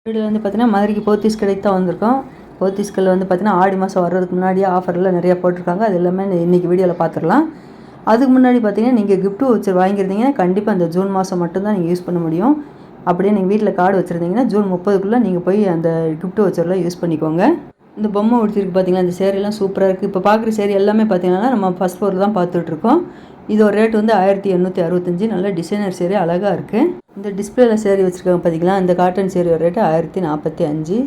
Video வந்து பார்த்தீங்கன்னா மதுரைக்கு போத்தீஸ் கடைக்கு தான் வந்திருக்கோம். போத்தீஸ்களில் வந்து பார்த்தீங்கன்னா ஆடி மாதம் வர்றதுக்கு முன்னாடியே ஆஃபர்லாம் நிறையா போட்டிருக்காங்க. அது எல்லாமே இன்றைக்கி வீடியோவில் பார்த்துடலாம். அதுக்கு முன்னாடி பார்த்தீங்கன்னா நீங்கள் கிஃப்ட் வவுச்சர் வாங்கியிருந்தீங்கன்னா கண்டிப்பாக அந்த ஜூன் மாதம் மட்டும்தான் நீங்கள் யூஸ் பண்ண முடியும். அப்படியே நீங்கள் வீட்டில் கார்டு வச்சுருந்தீங்கன்னா ஜூன் 30க்குள்ளே நீங்கள் போய் அந்த கிஃப்ட் வவுச்சரில் யூஸ் பண்ணிக்கோங்க. இந்த பொம்மை உடுத்திருக்கு பார்த்தீங்களா, இந்த சேரீலாம் சூப்பராக இருக்குது. இப்போ பார்க்குற சேரீ எல்லாமே பார்த்தீங்கன்னா நம்ம ஃபஸ்ட் ஃப்ளோரில் தான் பார்த்துட்ருக்கோம். இதோட ரேட் வந்து 1865. நல்ல டிசைனர் சேரீ, அழகாக இருக்குது. இந்த டிஸ்பிளேல சேரீ வச்சுருக்காங்க பார்த்தீங்களா, இந்த காட்டன் சேரீயோட ரேட்டு 1045.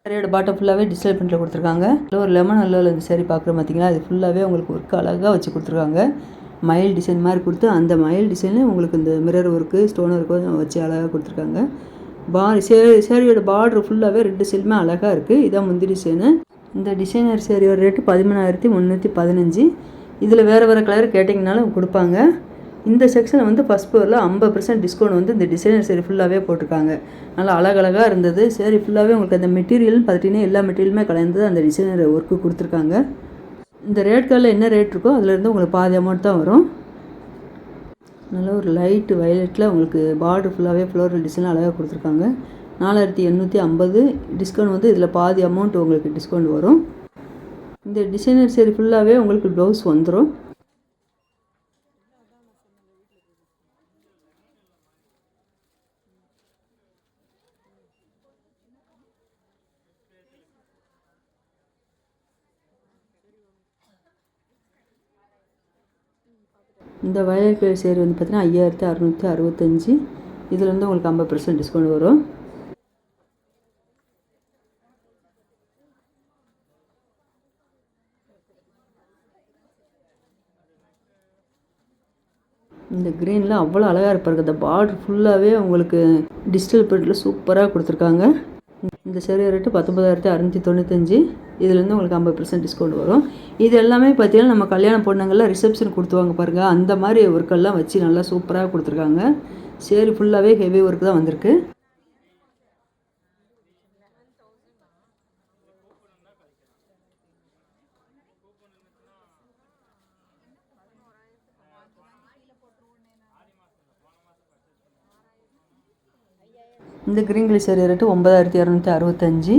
சேரீயோட பாட்டம் ஃபுல்லாகவே டிஜிட்டல் பிரிண்டில் கொடுத்துருக்காங்க. ஒரு லெமன் அல்லோவில் இந்த சேரீ பார்க்குறோம் பார்த்தீங்களா, அது ஃபுல்லாகவே உங்களுக்கு ஒர்க் அழகாக வச்சு கொடுத்துருக்காங்க. மயில் டிசைன் மாதிரி கொடுத்து அந்த மயில் டிசைன்லேயும் உங்களுக்கு இந்த மிரர் ஒர்க்கு, ஸ்டோன் ஒர்க்கு வச்சு அழகாக கொடுத்துருக்காங்க. சேரீயோட பார்டர் ஃபுல்லாகவே ரெண்டு சைடுமே அழகாக இருக்குது. இதான் முந்திரி டிசைனு. இந்த டிசைனர் சேரீயோட ரேட்டு 13,315. இதில் வேறு வேறு கலர் கேட்டிங்கனாலும் கொடுப்பாங்க. இந்த செக்ஷனில் வந்து ஃபஸ்ட் ஃப்ளோரில் 50% டிஸ்கவுண்ட் வந்து இந்த டிசைனர் சேரீ ஃபுல்லாகவே போட்டிருக்காங்க. நல்லா அழகழகாக இருந்தது. சேரீ ஃபுல்லாகவே உங்களுக்கு அந்த மெட்டீரியல்னு பார்த்துட்டிங்கன்னா எல்லா மெட்டீரியலுமே கலந்து அந்த டிசைனர் ஒர்க்கு கொடுத்துருக்காங்க. இந்த ரேட் கார்டில் என்ன ரேட் இருக்கோ அதிலேருந்து உங்களுக்கு பாதி அமௌண்ட் தான் வரும். நல்ல ஒரு லைட்டு வயலட்டில் உங்களுக்கு பார்டர் ஃபுல்லாகவே ஃப்ளோரல் டிசைன் அழகாக கொடுத்துருக்காங்க. 4850. டிஸ்கவுண்ட் வந்து இதில் பாதி அமௌண்ட் உங்களுக்கு டிஸ்கவுண்ட் வரும். இந்த டிசைனர் சேரீ ஃபுல்லாகவே உங்களுக்கு ப்ளவுஸ் வந்துடும். இந்த வயலட் கலர் சேரீ வந்து பார்த்தீங்கன்னா 5665. இதில் வந்து உங்களுக்கு 50% டிஸ்கவுண்ட் வரும். இந்த க்ரீனில் அவ்வளோ அழகாக இருப்பாங்க. இந்த பார்டர் ஃபுல்லாகவே உங்களுக்கு டிஜிட்டல் பிரிண்டில் சூப்பராக கொடுத்துருக்காங்க. இந்த சேரீ ரேட்டு 19,695. இதுலேருந்து உங்களுக்கு 50% டிஸ்கவுண்ட் வரும். இது எல்லாமே பார்த்தீங்கன்னா நம்ம கல்யாண பொண்ணுங்கள்லாம் ரிசப்ஷன் கொடுத்துவாங்க பாருங்கள், அந்த மாதிரி ஒர்க்கெல்லாம் வச்சு நல்லா சூப்பராக கொடுத்துருக்காங்க. சேரீ ஃபுல்லாகவே ஹெவி ஒர்க் தான் வந்திருக்கு. இந்த கிரீன் கலர் சேரீ ரேட்டு 9,265.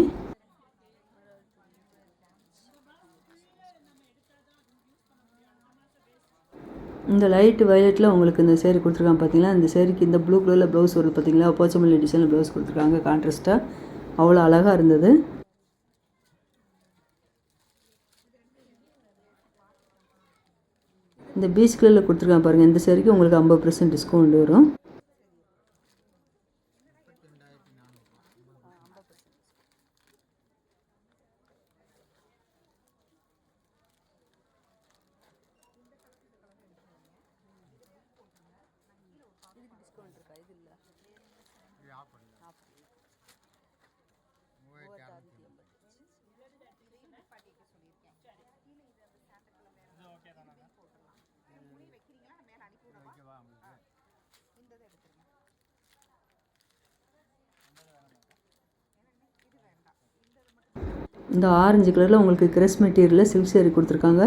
இந்த லைட் வயலட்டில் உங்களுக்கு இந்த சேரீ கொடுத்துருக்காங்க பார்த்தீங்களா. இந்த சேரீக்கு இந்த ப்ளூ கலரில் ப்ளவுஸ் வருது பார்த்தீங்களா, போச்சமல்லி டிசைனில் ப்ளவுஸ் கொடுத்துருக்காங்க கான்ட்ராஸ்ட்டாக. அவ்வளோ அழகாக இருந்தது. இந்த பீச் கலரில் கொடுத்துருக்காங்க பாருங்கள், இந்த சேரீக்கு உங்களுக்கு 50% டிஸ்கவுண்ட் வரும். இந்த ஆரஞ்சு கலரில் உங்களுக்கு கிரஸ் மெட்டீரியலில் சில்க் சேரீ கொடுத்துருக்காங்க.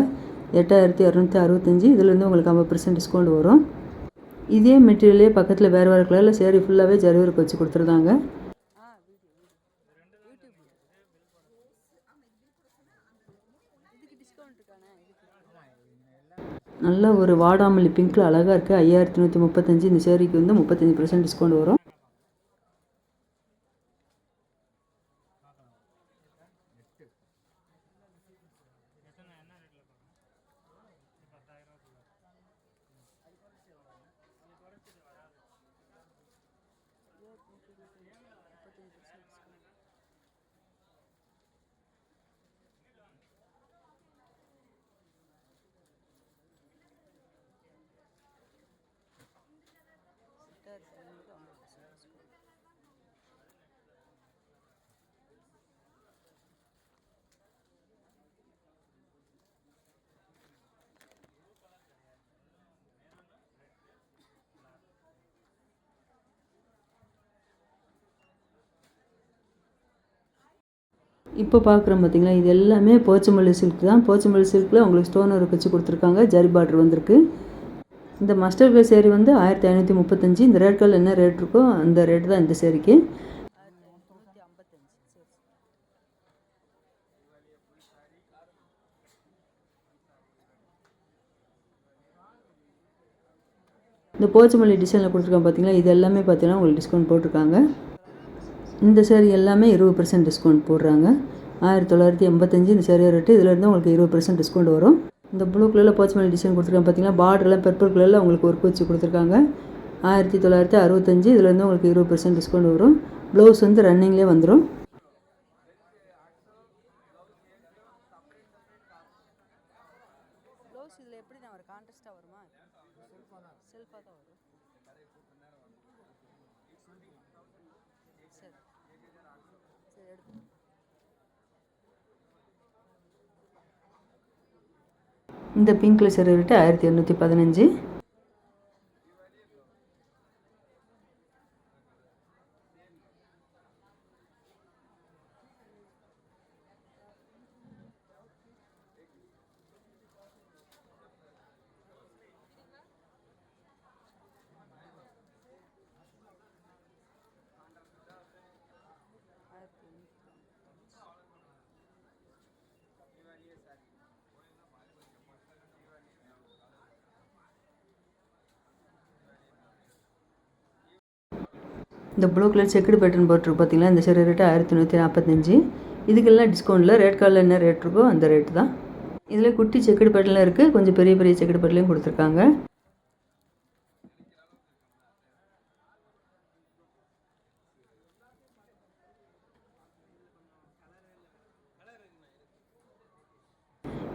8265. இதுலேருந்து உங்களுக்கு 50% டிஸ்கவுண்ட் வரும். இதே மெட்டீரியலே பக்கத்தில் வேறு வேறு கலரில் சேரீ ஃபுல்லாகவே ஜரி ஒர்க் வச்சு கொடுத்துருந்தாங்க. நல்ல ஒரு வாடாமல்லி பிங்க்கில் அழகாக இருக்குது. 5135. இந்த சேரீக்கு வந்து 35% டிஸ்கவுண்ட் வரும். இப்போ பார்க்குறோம் பார்த்தீங்களா, இது எல்லாமே போச்சமல்லி சில்க் தான். போச்சமல்லி சில்கில் உங்களுக்கு ஸ்டோன் ஒர்க் வச்சு கொடுத்துருக்காங்க. ஜரி பார்டர் வந்திருக்கு. இந்த மஸ்டர் கலர் சேரீ வந்து 1535. இந்த ரேட் கார்டில் என்ன ரேட் இருக்கோ அந்த ரேட்டு தான் இந்த சேரீக்கு. இந்த போச்சமல்லி டிசைனில் கொடுத்துருக்காங்க பார்த்தீங்களா, இது எல்லாமே பார்த்தீங்கன்னா உங்களுக்கு டிஸ்கவுண்ட் போட்டிருக்காங்க. இந்த சேரீ எல்லாமே 20% டிஸ்கவுண்ட் போடுறாங்க. 1985 இந்த சேரீ ரேட்டு. இதிலேருந்து உங்களுக்கு 20% டிஸ்கவுண்ட் வரும். இந்த ப்ளூ கலரில் போச்சமல்லி டிசைன் கொடுத்துருக்காங்க பார்த்தீங்கன்னா, பார்டர்லாம் பர்பிள் கலரில் உங்களுக்கு ஒர்க் வச்சு கொடுத்துருக்காங்க. 1965 இதிலேருந்து உங்களுக்கு 20% டிஸ்கவுண்ட் வரும். ப்ளவுஸ் வந்து ரன்னிங்லேயே வந்துடும். ப்ளவுஸ் இதில் எப்படி நான் ஒரு கான்ட்ராஸ்ட்டாக வருமா? செல்ஃபாக தான் வரும். சரி சரி எடுத்து. இந்த பிங்க் கலர் சேரீ ரேட்டு 1815. இந்த ப்ளூ கலர் செக்குடு பேட்டர்ன் போட்டிருக்கு பார்த்தீங்களா, இந்த சேரீ ரேட்டு 1945. இதுக்கெல்லாம் டிஸ்கவுண்ட்டில் ரேட் கார்டில் என்ன ரேட் இருக்கோ அந்த ரேட்டு தான். இதில் குட்டி செக்குடு பேட்டர்லாம் இருக்குது, கொஞ்சம் பெரிய பெரிய செக்குடு பேட்டர்லையும் கொடுத்துருக்காங்க.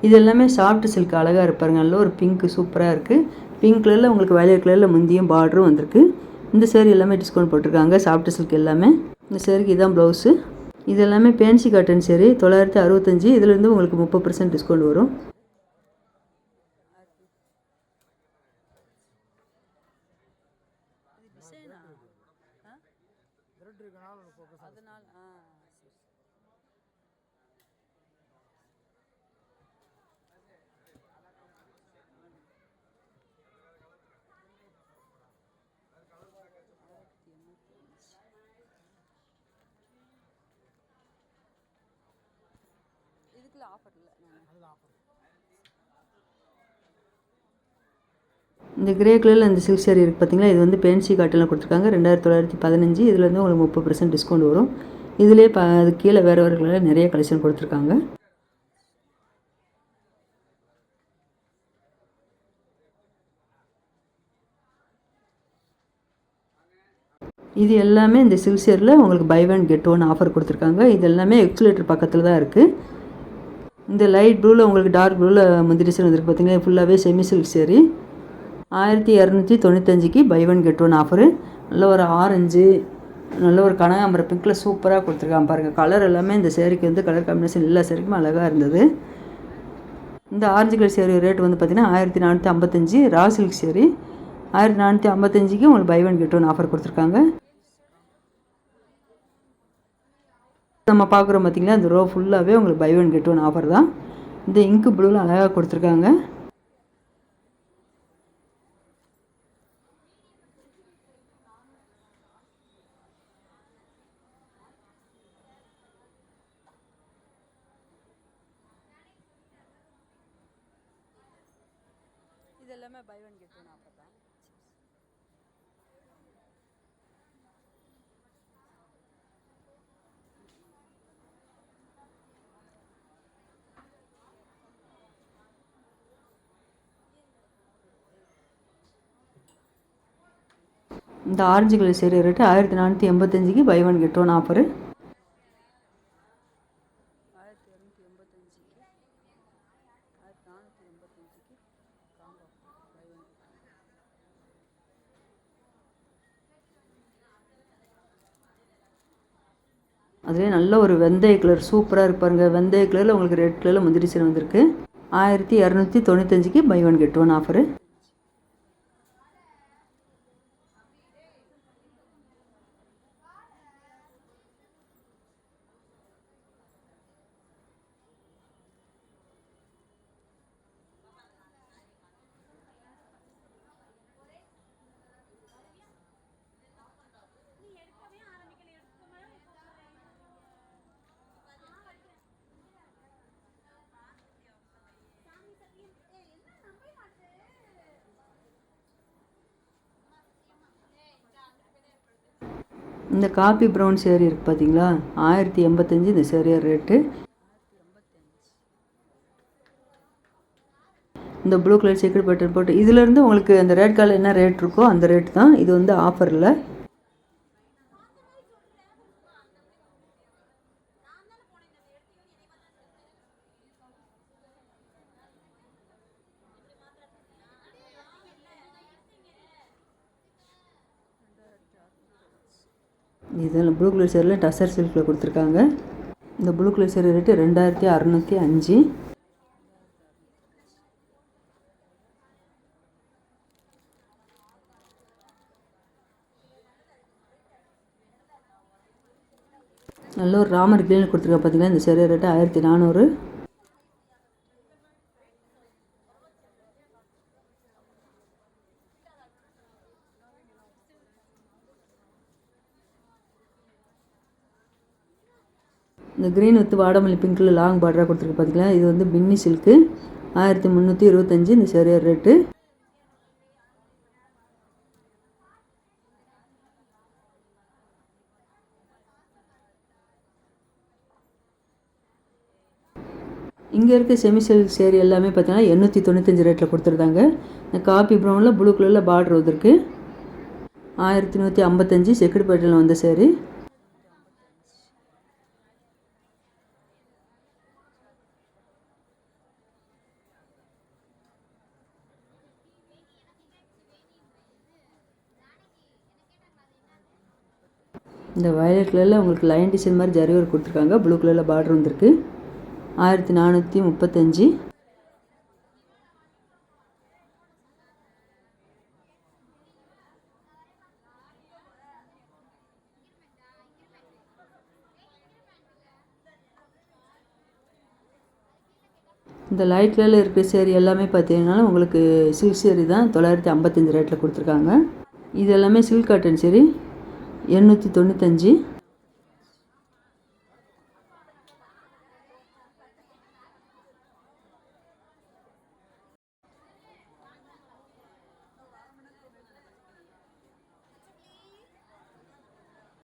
இது எல்லாமே சாஃப்ட் சில்க் அழகாக இருப்பாருங்க. நல்ல ஒரு பிங்க் சூப்பராக இருக்குது. பிங்க் கலரில் உங்களுக்கு வயலட் கலரில் முந்தியும் பார்டரும் வந்திருக்கு. இந்த சேரீ எல்லாமே டிஸ்கவுண்ட் போட்டிருக்காங்க. சாஃப்ட் சில்க் எல்லாமே. இந்த சேரீக்கு இதான் ப்ளவுஸு. இது எல்லாமே பேன்சி காட்டன் சேரீ 965. இதுலேருந்து உங்களுக்கு 30% டிஸ்கவுண்ட் வரும். இதுக்குள்ள ஆஃபர் இல்லை. இந்த கிரே கலரில் இந்த சில்க் சேரீ இருக்குது பார்த்தீங்களா, இது வந்து பேன்சி காட்டனில் கொடுத்துருக்காங்க. 2915. இதுலேருந்து உங்களுக்கு 30% டிஸ்கவுண்ட் வரும். இதிலே அது கீழே வேறு வேறு கலரில் நிறைய கலெக்ஷன் கொடுத்துருக்காங்க. இது எல்லாமே இந்த சில்க் சேரில் உங்களுக்கு buy one get one offer கொடுத்துருக்காங்க. இது எல்லாமே எக்ஸ்லேட்டர் பக்கத்தில் தான் இருக்குது. இந்த லைட் ப்ளூவில் உங்களுக்கு டார்க் ப்ளூவில் முந்திரி சேர் வந்துருக்கு பார்த்தீங்கன்னா, ஃபுல்லாகவே செமி சில்க் சேரீ 1295க்கு buy one get one offer. நல்ல ஒரு ஆரஞ்சு, நல்ல ஒரு கனகாம்பரம் பிங்க்கில் சூப்பராக கொடுத்துருக்காங்க பாருங்கள். கலர் எல்லாமே இந்த சேரீக்கு வந்து கலர் காம்பினேஷன் எல்லா சேரீக்குமே அழகாக இருந்தது. இந்த ஆரஞ்சு கலர் சேரீ ரேட் வந்து பார்த்திங்கன்னா 1455. ரா சில்க் சேரீ 1455க்கு உங்களுக்கு buy one get one offer கொடுத்துருக்காங்க. நம்ம பார்க்குறோம் பார்த்திங்களா, இந்த ரோ ஃபுல்லாகவே உங்களுக்கு buy one get one offer தான். இந்த இங்கு ப்ளூவில் அழகாக கொடுத்துருக்காங்க. இது எல்லாமே buy one get one offer தான். இந்த ஆரஞ்சு கலர் சேரீ ரேட்டு 1485க்கு buy one get one offer. அதுலேயே நல்ல ஒரு வெந்தய கலர் சூப்பராக இருப்பாருங்க. வெந்தய கலரில் உங்களுக்கு ரெட் கலரில் முந்திரி சேர் வந்திருக்கு. 1295க்கு buy one get one offer. இந்த காப்பி ப்ரௌன் சேரீ இருக்குது பார்த்தீங்களா, 1085 இந்த சேரீயோட ரேட்டு. இந்த ப்ளூ கலர் செக்குடு பட்டன் போட்டு இதிலேருந்து உங்களுக்கு அந்த ரேட் கார்டில் என்ன ரேட் இருக்கோ அந்த ரேட் தான். இது வந்து ஆஃபரில். இதில் ப்ளூ கலர் சேரில் டசர் சில்கில் கொடுத்துருக்காங்க. இந்த ப்ளூ கலர் சேரீ ரேட்டு 2605. நல்ல ஒரு ராமர் கிளீனில் கொடுத்துருக்கா பார்த்தீங்கன்னா. இந்த சேரீ ரேட்டு 1400. இந்த க்ரீன் வித் வாடாமல்லி பிங்க்கில் லாங் பார்டராக கொடுத்துருக்கு பார்த்தீங்களா. இது வந்து பின்னி சில்க்கு 1325 இந்த சேரீயோட ரேட்டு. இங்கே இருக்க செமி சில்க் சேரீ எல்லாமே பார்த்தீங்கன்னா 895 ரேட்டில் கொடுத்துருந்தாங்க. இந்த காப்பி ப்ரௌனில் ப்ளூ கலரில் பார்டர் வந்துருக்கு. 1155 செக்குடு பேட்டர்னில் வந்த சேரீ. இந்த வயலட் கலரில் உங்களுக்கு லைன் டிசைன் மாதிரி ஜரி ஒர்க் கொடுத்துருக்காங்க. ப்ளூ கலரில் பார்டர் வந்துருக்கு. 1435. இந்த லைட் கலரில் இருக்கிற சேரீ எல்லாமே பார்த்தீங்கன்னா உங்களுக்கு சில்க் சேரீ தான். 955 ரேட்டில் கொடுத்துருக்காங்க. இது எல்லாமே சில்க் காட்டன் சேரீ 895.